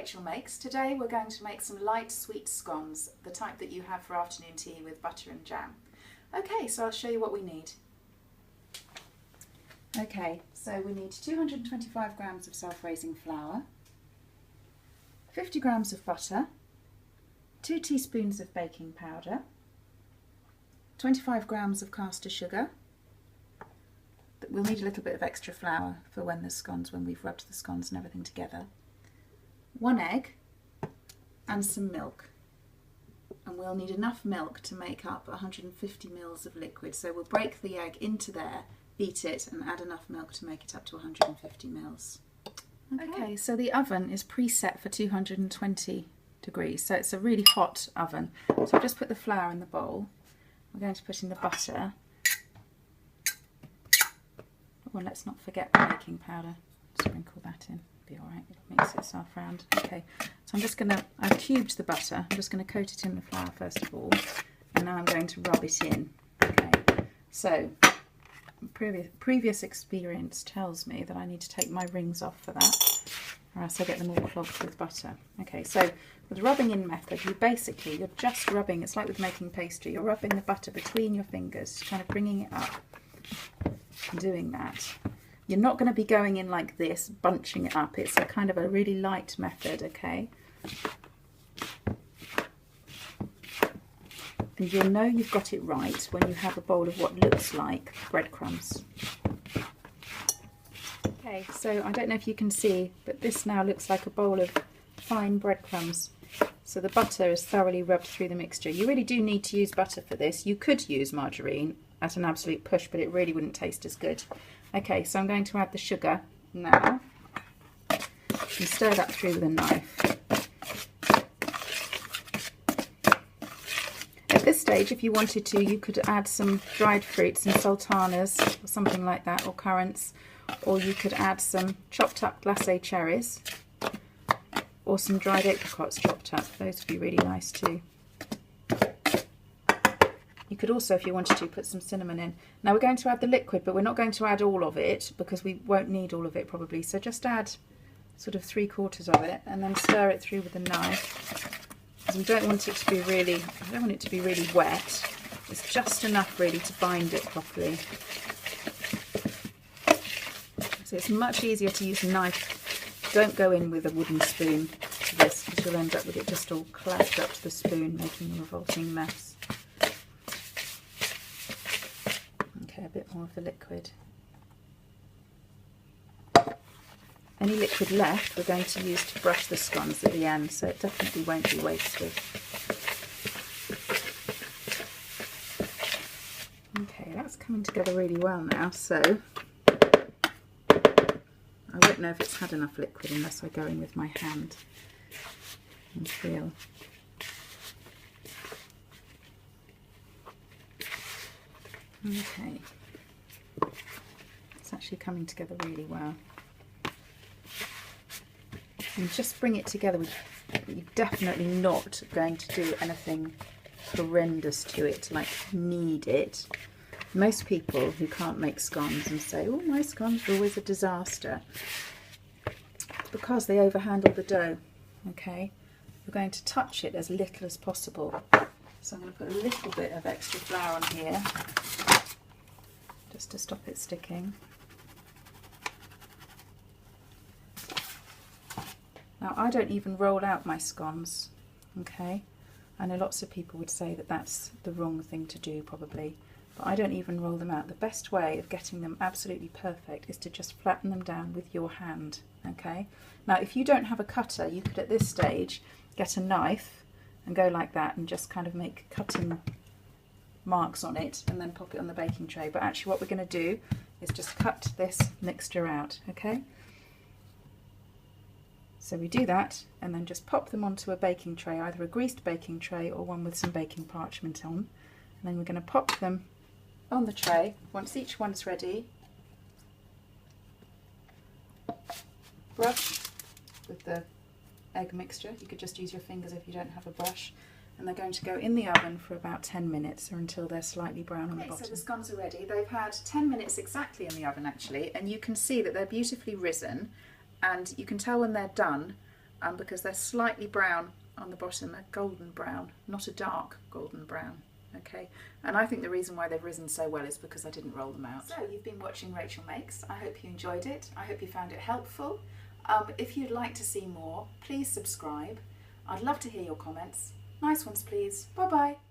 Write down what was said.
Rachel Makes. Today we're going to make some light sweet scones, the type that you have for afternoon tea with butter and jam. Okay, so I'll show you what we need. Okay, so we need 225 grams of self-raising flour, 50 grams of butter, 2 teaspoons of baking powder, 25 grams of caster sugar. We'll need a little bit of extra flour for when we've rubbed the scones and everything together. 1 egg and some milk. And we'll need enough milk to make up 150 ml of liquid. So we'll break the egg into there, beat it and add enough milk to make it up to 150 ml. Okay, so the oven is preset for 220 degrees. So it's a really hot oven. So I've just put the flour in the bowl. We're going to put in the butter. Well, let's not forget the baking powder. Sprinkle that in. Be all right. Mix itself round. Okay. So I've cubed the butter. I'm just going to coat it in the flour first of all, and now I'm going to rub it in. Okay. So previous experience tells me that I need to take my rings off for that, or else I get them all clogged with butter. Okay. So with the rubbing in method, you're just rubbing. It's like with making pastry. You're rubbing the butter between your fingers, kind of bringing it up. Doing that. You're not going to be going in like this, bunching it up. It's a kind of a really light method, okay? And you'll know you've got it right when you have a bowl of what looks like breadcrumbs. Okay, so I don't know if you can see, but this now looks like a bowl of fine breadcrumbs. So the butter is thoroughly rubbed through the mixture. You really do need to use butter for this. You could use margarine at an absolute push, but it really wouldn't taste as good. Okay, so I'm going to add the sugar now and stir that through with a knife. At this stage, if you wanted to, you could add some dried fruits and sultanas or something like that, or currants, or you could add some chopped up glacé cherries or some dried apricots chopped up. Those would be really nice too. You could also, if you wanted to, put some cinnamon in. Now we're going to add the liquid, but we're not going to add all of it because we won't need all of it probably. So just add sort of 3/4 of it and then stir it through with a knife. Because we don't want it to be really, I don't want it to be really wet. It's just enough really to bind it properly. So it's much easier to use a knife. Don't go in with a wooden spoon to this because you'll end up with it just all clapped up to the spoon, making a revolting mess. A bit more of the liquid. Any liquid left we're going to use to brush the scones at the end, so it definitely won't be wasted. Okay, that's coming together really well now, so I won't know if it's had enough liquid unless I go in with my hand and feel. Okay, it's actually coming together really well. And just bring it together. You're definitely not going to do anything horrendous to it, like knead it. Most people who can't make scones and say, oh, my scones are always a disaster, it's because they overhandle the dough. Okay, you're going to touch it as little as possible. So I'm going to put a little bit of extra flour on here, just to stop it sticking. Now I don't even roll out my scones, okay? I know lots of people would say that that's the wrong thing to do probably, but I don't even roll them out. The best way of getting them absolutely perfect is to just flatten them down with your hand, okay? Now if you don't have a cutter, you could at this stage get a knife and go like that and just kind of make cutting marks on it and then pop it on the baking tray. But actually what we're going to do is just cut this mixture out, okay? So we do that and then just pop them onto a baking tray, either a greased baking tray or one with some baking parchment on. And then we're going to pop them on the tray once each one's ready. Brush with the egg mixture. You could just use your fingers if you don't have a brush. And they're going to go in the oven for about 10 minutes or until they're slightly brown on the bottom. So the scones are ready. They've had 10 minutes exactly in the oven actually, and you can see that they're beautifully risen, and you can tell when they're done because they're slightly brown on the bottom, a golden brown, not a dark golden brown. Okay, and I think the reason why they've risen so well is because I didn't roll them out. So you've been watching Rachael Makes. I hope you enjoyed it. I hope you found it helpful. If you'd like to see more, please subscribe. I'd love to hear your comments. Nice ones, please. Bye bye.